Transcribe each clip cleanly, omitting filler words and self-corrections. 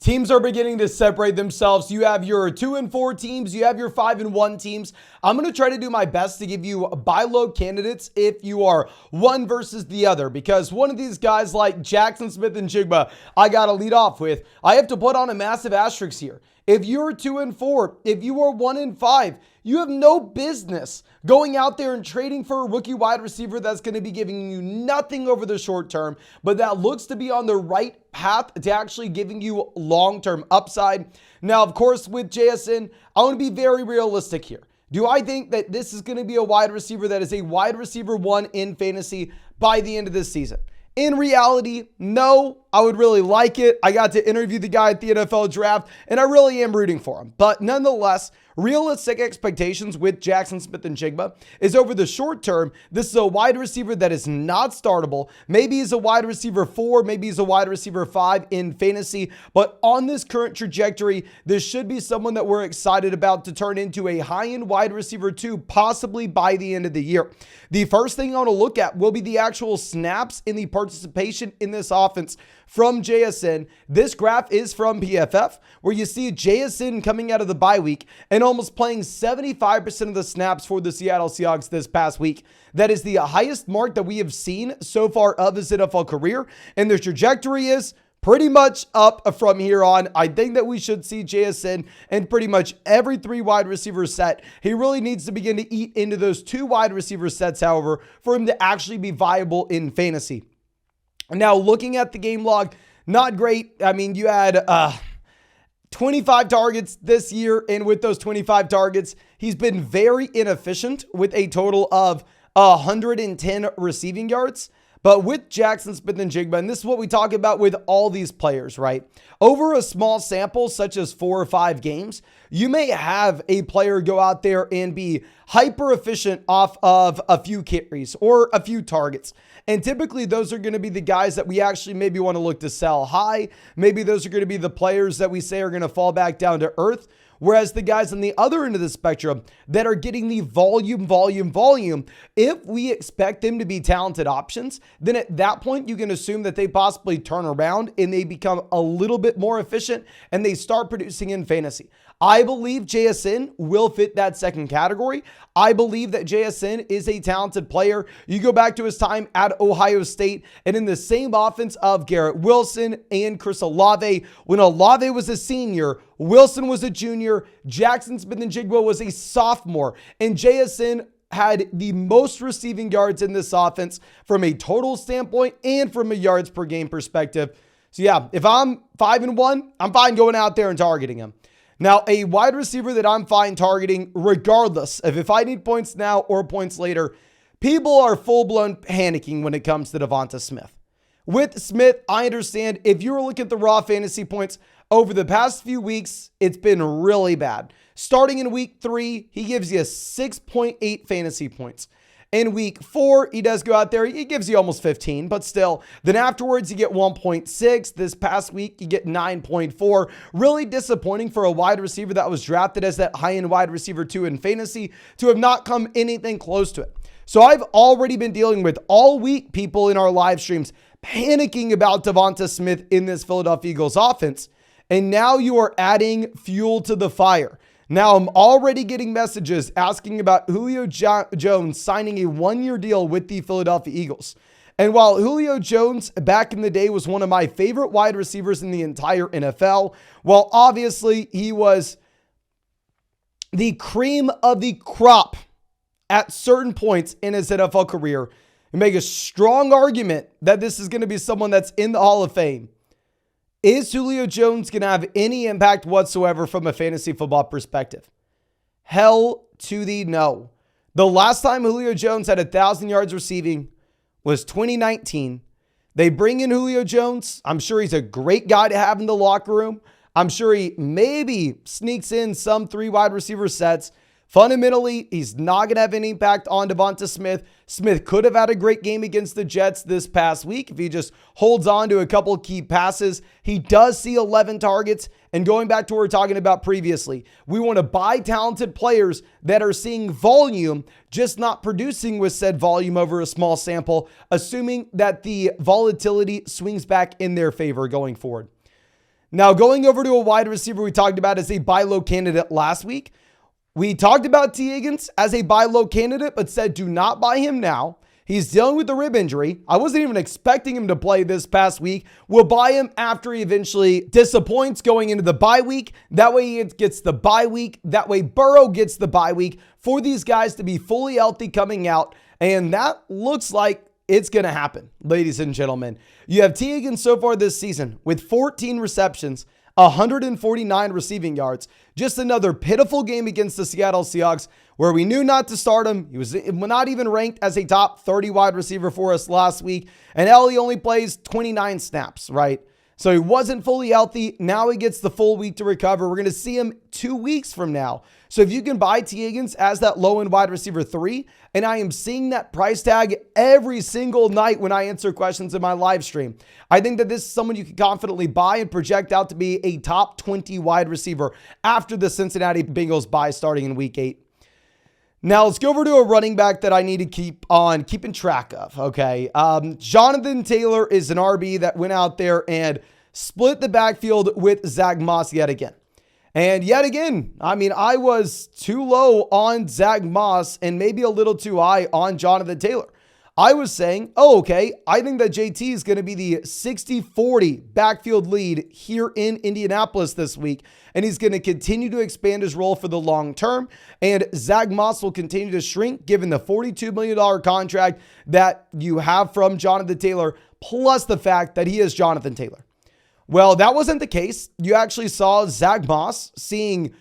Teams are beginning to separate themselves. You have your 2-4 teams. You have your 5-1 teams. I'm going to try to do my best to give you buy low candidates if you are one versus the other, because one of these guys like Jackson Smith and Jigba, I got to lead off with. I have to put on a massive asterisk here. If you're 2-4, if you are 1-5, you have no business going out there and trading for a rookie wide receiver that's going to be giving you nothing over the short term, but that looks to be on the right path to actually giving you long-term upside. Now, of course, with JSN, I want to be very realistic here. Do I think that this is going to be a wide receiver that is a wide receiver 1 in fantasy by the end of this season? In reality, no. I would really like it. I got to interview the guy at the NFL draft, and I really am rooting for him. But nonetheless, realistic expectations with Jackson Smith and Jigba is over the short term, this is a wide receiver that is not startable. Maybe he's a wide receiver 4, maybe he's a wide receiver 5 in fantasy. But on this current trajectory, this should be someone that we're excited about to turn into a high-end wide receiver 2, possibly by the end of the year. The first thing I want to look at will be the actual snaps in the participation in this offense from JSN. This graph is from PFF, where you see JSN coming out of the bye week and almost playing 75% of the snaps for the Seattle Seahawks this past week. That is the highest mark that we have seen so far of his NFL career, and the trajectory is pretty much up from here on. I think that we should see JSN in pretty much every 3 wide receiver set. He really needs to begin to eat into those 2 wide receiver sets, however, for him to actually be viable in fantasy. Now, looking at the game log, not great. I mean, you had 25 targets this year, and with those 25 targets, he's been very inefficient with a total of 110 receiving yards. But with Jackson Smith and Jigba, and this is what we talk about with all these players, right? Over a small sample, such as 4 or 5 games, you may have a player go out there and be hyper efficient off of a few carries or a few targets. And typically those are going to be the guys that we actually maybe want to look to sell high. Maybe those are going to be the players that we say are going to fall back down to earth. Whereas the guys on the other end of the spectrum that are getting the volume, if we expect them to be talented options, then at that point, you can assume that they possibly turn around and they become a little bit more efficient and they start producing in fantasy. I believe JSN will fit that second category. I believe that JSN is a talented player. You go back to his time at Ohio State and in the same offense of Garrett Wilson and Chris Olave. When Olave was a senior, Wilson was a junior, Jackson Smith and Jigba was a sophomore, and JSN had the most receiving yards in this offense from a total standpoint and from a yards per game perspective. So yeah, if I'm 5-1, I'm fine going out there and targeting him. Now, a wide receiver that I'm fine targeting, regardless of if I need points now or points later, people are full-blown panicking when it comes to Devonte Smith. With Smith, I understand if you were looking at the raw fantasy points over the past few weeks, it's been really bad. Starting in week 3, he gives you 6.8 fantasy points. In week 4, he does go out there. He gives you almost 15, but still. Then afterwards, you get 1.6. This past week, you get 9.4. Really disappointing for a wide receiver that was drafted as that high-end wide receiver 2 in fantasy to have not come anything close to it. So I've already been dealing with all week people in our live streams panicking about Devonte Smith in this Philadelphia Eagles offense. And now you are adding fuel to the fire. Now I'm already getting messages asking about Julio Jones signing a 1-year deal with the Philadelphia Eagles. And while Julio Jones back in the day was one of my favorite wide receivers in the entire NFL, while obviously he was the cream of the crop at certain points in his NFL career, you make a strong argument that this is going to be someone that's in the Hall of Fame. Is Julio Jones going to have any impact whatsoever from a fantasy football perspective? Hell to the no. The last time Julio Jones had 1,000 yards receiving was 2019. They bring in Julio Jones. I'm sure he's a great guy to have in the locker room. I'm sure he maybe sneaks in some 3 wide receiver sets. Fundamentally, he's not going to have any impact on Devonte Smith. Smith could have had a great game against the Jets this past week if he just holds on to a couple key passes. He does see 11 targets. And going back to what we were talking about previously, we want to buy talented players that are seeing volume, just not producing with said volume over a small sample, assuming that the volatility swings back in their favor going forward. Now, going over to a wide receiver we talked about as a buy low candidate last week. We talked about T. Higgins as a buy low candidate, but said do not buy him now. He's dealing with a rib injury. I wasn't even expecting him to play this past week. We'll buy him after he eventually disappoints going into the bye week. That way he gets the bye week. That way Burrow gets the bye week for these guys to be fully healthy coming out. And that looks like it's going to happen, ladies and gentlemen. You have T. Higgins so far this season with 14 receptions, 149 receiving yards. Just another pitiful game against the Seattle Seahawks where we knew not to start him. He was not even ranked as a top 30 wide receiver for us last week. And hell, he only plays 29 snaps, right? So he wasn't fully healthy. Now he gets the full week to recover. We're going to see him 2 weeks from now. So if you can buy T. Higgins as that low-end wide receiver 3, and I am seeing that price tag every single night when I answer questions in my live stream, I think that this is someone you can confidently buy and project out to be a top 20 wide receiver after the Cincinnati Bengals bye starting in week 8. Now let's go over to a running back that I need to keep on keeping track of, okay? Jonathan Taylor is an RB that went out there and split the backfield with Zach Moss yet again. And yet again, I mean, I was too low on Zach Moss and maybe a little too high on Jonathan Taylor. I was saying, oh, okay, I think that JT is going to be the 60-40 backfield lead here in Indianapolis this week, and he's going to continue to expand his role for the long term, and Zach Moss will continue to shrink given the $42 million contract that you have from Jonathan Taylor, plus the fact that he is Jonathan Taylor. Well, that wasn't the case. You actually saw Zach Moss seeing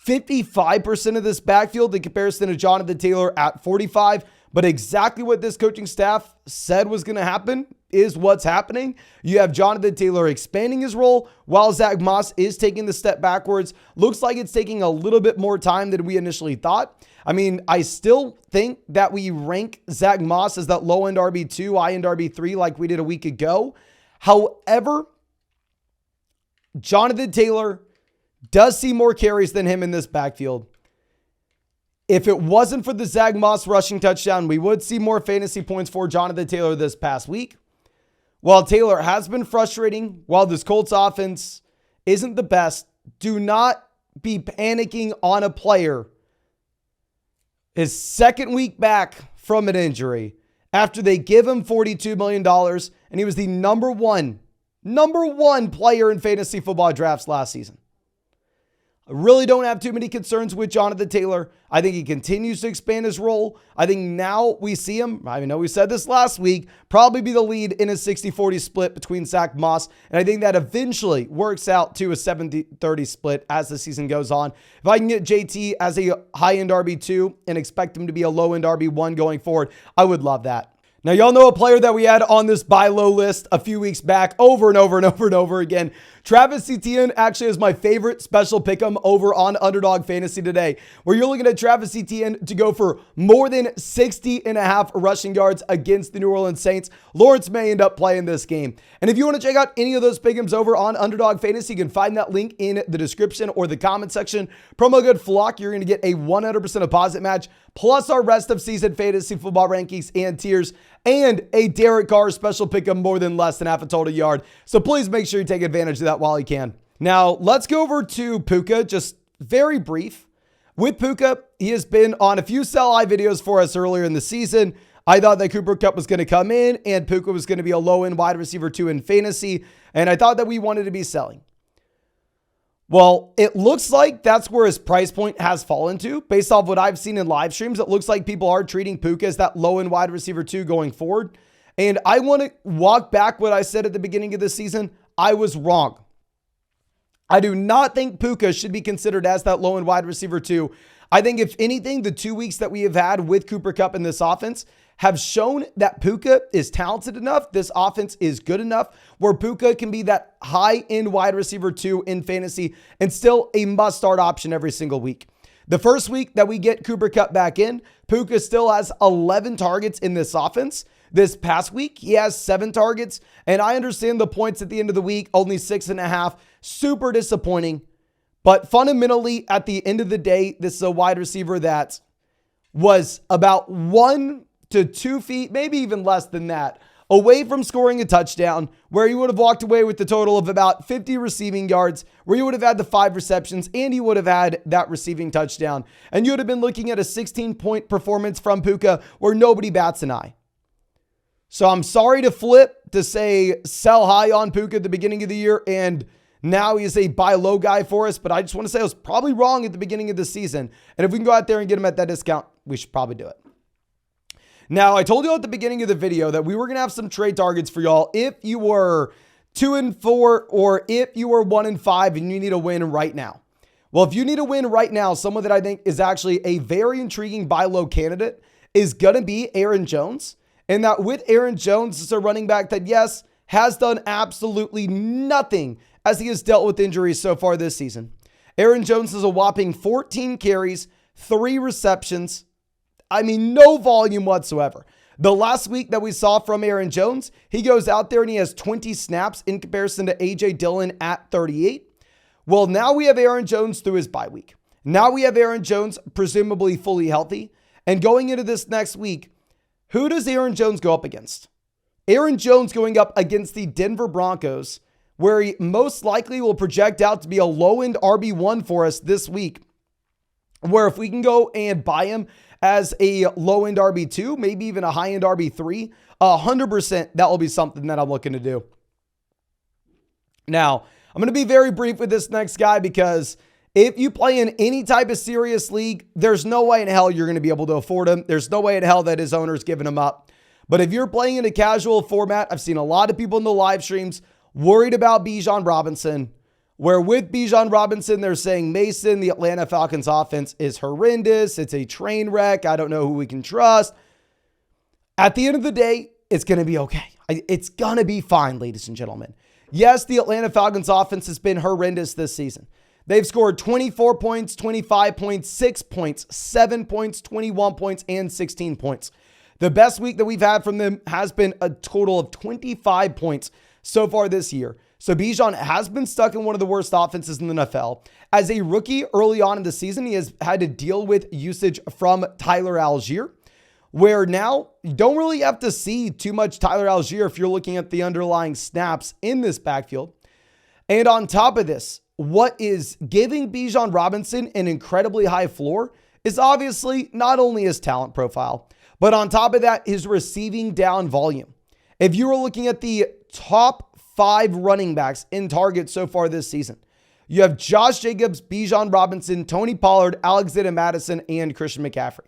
55% of this backfield in comparison to Jonathan Taylor at 45%. But exactly what this coaching staff said was going to happen is what's happening. You have Jonathan Taylor expanding his role while Zach Moss is taking the step backwards. Looks like it's taking a little bit more time than we initially thought. I mean, I still think that we rank Zach Moss as that low-end RB2, high-end RB3 like we did a week ago. However, Jonathan Taylor does see more carries than him in this backfield. If it wasn't for the Zach Moss rushing touchdown, we would see more fantasy points for Jonathan Taylor this past week. While Taylor has been frustrating, while this Colts offense isn't the best, do not be panicking on a player his second week back from an injury after they give him $42 million and he was the number one player in fantasy football drafts last season. I really don't have too many concerns with Jonathan Taylor. I think he continues to expand his role. I think now we see him, I know we said this last week, probably be the lead in a 60-40 split between Zach Moss. And I think that eventually works out to a 70-30 split as the season goes on. If I can get JT as a high-end RB2 and expect him to be a low-end RB1 going forward, I would love that. Now, y'all know a player that we had on this buy low list a few weeks back over and over again. Travis Etienne actually is my favorite special pick'em over on Underdog Fantasy today, where you're looking at Travis Etienne to go for more than 60.5 rushing yards against the New Orleans Saints. Lawrence may end up playing this game. And if you want to check out any of those pick'ems over on Underdog Fantasy, you can find that link in the description or the comment section. Promo code FLOCK, you're going to get a 100% deposit match, plus our rest of season fantasy football rankings and tiers, and a Derek Carr special pick'em more than less than half a total yard. So please make sure you take advantage of that while you can. Now, let's go over to Puka, just very brief. With Puka, he has been on a few sell-high videos for us earlier in the season. I thought that Cooper Kupp was going to come in and Puka was going to be a low-end wide receiver 2 in fantasy, and I thought that we wanted to be selling. Well, it looks like that's where his price point has fallen to. Based off what I've seen in live streams, it looks like people are treating Puka as that low-end wide receiver 2 going forward. And I want to walk back what I said at the beginning of the season. I was wrong. I do not think Puka should be considered as that low-end wide receiver 2. I think if anything, the 2 weeks that we have had with Cooper Kupp in this offense have shown that Puka is talented enough. This offense is good enough where Puka can be that high-end wide receiver 2 in fantasy and still a must-start option every single week. The first week that we get Cooper Kupp back in, Puka still has 11 targets in this offense. This past week, he has 7 targets, and I understand the points at the end of the week, only 6.5. Super disappointing. But fundamentally, at the end of the day, this is a wide receiver that was about 1 to 2 feet, maybe even less than that, away from scoring a touchdown, where he would have walked away with the total of about 50 receiving yards, where he would have had the 5 receptions, and he would have had that receiving touchdown. And you would have been looking at a 16-point performance from Puka where nobody bats an eye. So I'm sorry to flip to say sell high on Puka at the beginning of the year, and now he's a buy low guy for us, but I just want to say I was probably wrong at the beginning of the season. And if we can go out there and get him at that discount, we should probably do it. Now, I told you at the beginning of the video that we were going to have some trade targets for y'all if you were 2-4 or if you were 1-5 and you need a win right now. Well, if you need a win right now, someone that I think is actually a very intriguing buy low candidate is going to be Aaron Jones. And that with Aaron Jones, it's a running back that, yes, has done absolutely nothing as he has dealt with injuries so far this season. Aaron Jones has a whopping 14 carries, 3 receptions. I mean, no volume whatsoever. The last week that we saw from Aaron Jones, he goes out there and he has 20 snaps in comparison to A.J. Dillon at 38. Well, now we have Aaron Jones through his bye week. Now we have Aaron Jones presumably fully healthy. And going into this next week, who does Aaron Jones go up against? Aaron Jones going up against the Denver Broncos, where he most likely will project out to be a low-end RB1 for us this week, where if we can go and buy him as a low-end RB2, maybe even a high-end RB3, 100% that will be something that I'm looking to do. Now, I'm going to be very brief with this next guy because if you play in any type of serious league, there's no way in hell you're going to be able to afford him. There's no way in hell that his owner's giving him up. But if you're playing in a casual format, I've seen a lot of people in the live streams worried about Bijan Robinson, where with Bijan Robinson, they're saying, Mason, the Atlanta Falcons offense is horrendous. It's a train wreck. I don't know who we can trust. At the end of the day, it's going to be okay. It's going to be fine, ladies and gentlemen. Yes, the Atlanta Falcons offense has been horrendous this season. They've scored 24 points, 25 points, 6 points, 7 points, 21 points, and 16 points. The best week that we've had from them has been a total of 25 points so far this year. So Bijan has been stuck in one of the worst offenses in the NFL. As a rookie early on in the season, he has had to deal with usage from Tyler Algier, where now you don't really have to see too much Tyler Algier if you're looking at the underlying snaps in this backfield. And on top of this, what is giving Bijan Robinson an incredibly high floor is obviously not only his talent profile, but on top of that, his receiving down volume. If you were looking at the top 5 running backs in targets so far this season, you have Josh Jacobs, Bijan Robinson, Tony Pollard, Alexander Mattison, and Christian McCaffrey.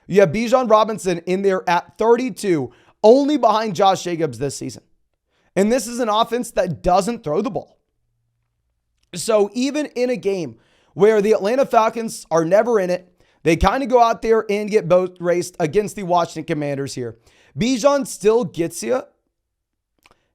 You have Bijan Robinson in there at 32, only behind Josh Jacobs this season. And this is an offense that doesn't throw the ball. So even in a game where the Atlanta Falcons are never in it, they kind of go out there and get boat raced against the Washington Commanders here. Bijan still gets you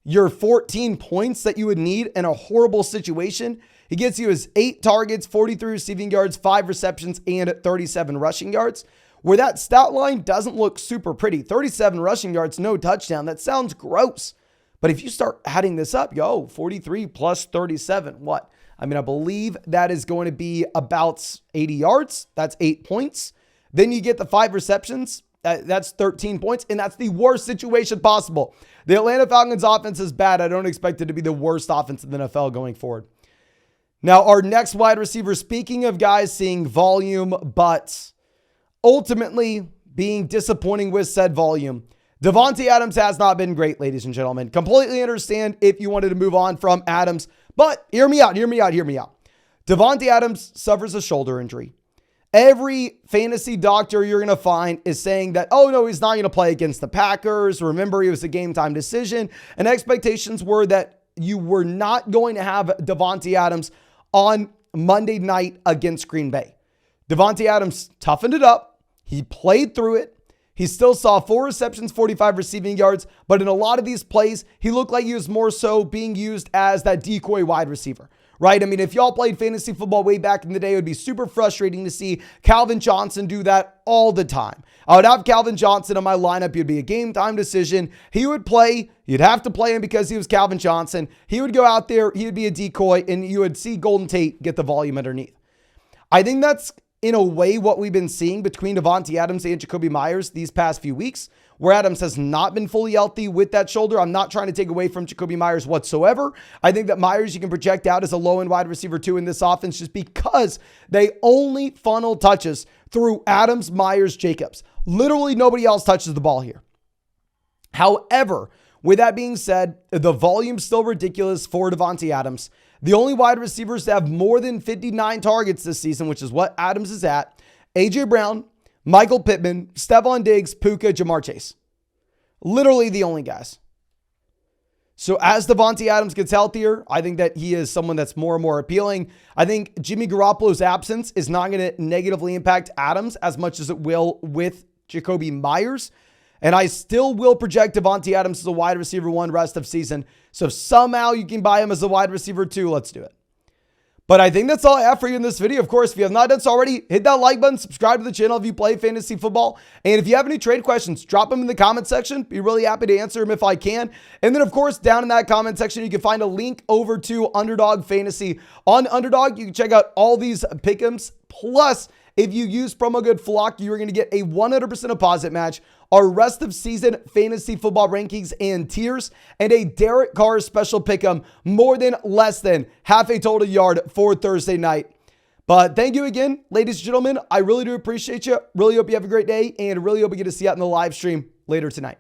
your 14 points that you would need in a horrible situation. He gets you his 8 targets, 43 receiving yards, 5 receptions, and 37 rushing yards, where that stat line doesn't look super pretty. 37 rushing yards, no touchdown. That sounds gross. But if you start adding this up, 43 plus 37, what? I mean, I believe that is going to be about 80 yards. That's 8 points. Then you get the 5 receptions. That's 13 points. And that's the worst situation possible. The Atlanta Falcons offense is bad. I don't expect it to be the worst offense in the NFL going forward. Now, our next wide receiver, speaking of guys seeing volume, but ultimately being disappointing with said volume, Devonte Adams has not been great, ladies and gentlemen. Completely understand if you wanted to move on from Adams, but hear me out. Devonte Adams suffers a shoulder injury. Every fantasy doctor you're going to find is saying that, oh no, he's not going to play against the Packers. Remember, it was a game time decision, and expectations were that you were not going to have Devonte Adams on Monday night against Green Bay. Devonte Adams toughened it up. He played through it. He still saw 4 receptions, 45 receiving yards, but in a lot of these plays, he looked like he was more so being used as that decoy wide receiver, right? I mean, if y'all played fantasy football way back in the day, it would be super frustrating to see Calvin Johnson do that all the time. I would have Calvin Johnson in my lineup. It'd be a game time decision. He would play. You'd have to play him because he was Calvin Johnson. He would go out there. He would be a decoy, and you would see Golden Tate get the volume underneath. I think that's in a way what we've been seeing between Devonte Adams and Jacoby Myers these past few weeks, where Adams has not been fully healthy with that shoulder. I'm not trying to take away from Jacoby Myers whatsoever. I think that Myers you can project out as a low-end wide receiver 2 in this offense just because they only funnel touches through Adams, Myers, Jacobs. Literally nobody else touches the ball here. However, with that being said, the volume's still ridiculous for Devonte Adams. The only wide receivers to have more than 59 targets this season, which is what Adams is at, A.J. Brown, Michael Pittman, Stephon Diggs, Puka, Jamar Chase. Literally the only guys. So as Devonte Adams gets healthier, I think that he is someone that's more and more appealing. I think Jimmy Garoppolo's absence is not going to negatively impact Adams as much as it will with Jacoby Myers. And I still will project Devonte Adams as a wide receiver 1 rest of season. So if somehow you can buy him as a wide receiver 2, let's do it. But I think that's all I have for you in this video. Of course, if you have not done so already, hit that like button, subscribe to the channel if you play fantasy football. And if you have any trade questions, drop them in the comment section. Be really happy to answer them if I can. And then, of course, down in that comment section, you can find a link over to Underdog Fantasy. On Underdog, you can check out all these pick'ems. Plus, if you use promo code FLOCK, you're going to get a 100% deposit match, our rest of season fantasy football rankings and tiers, and a Derek Carr special pick'em more than less than half a total yard for Thursday night. But thank you again, ladies and gentlemen. I really do appreciate you. Really hope you have a great day, and really hope we get to see you out in the live stream later tonight.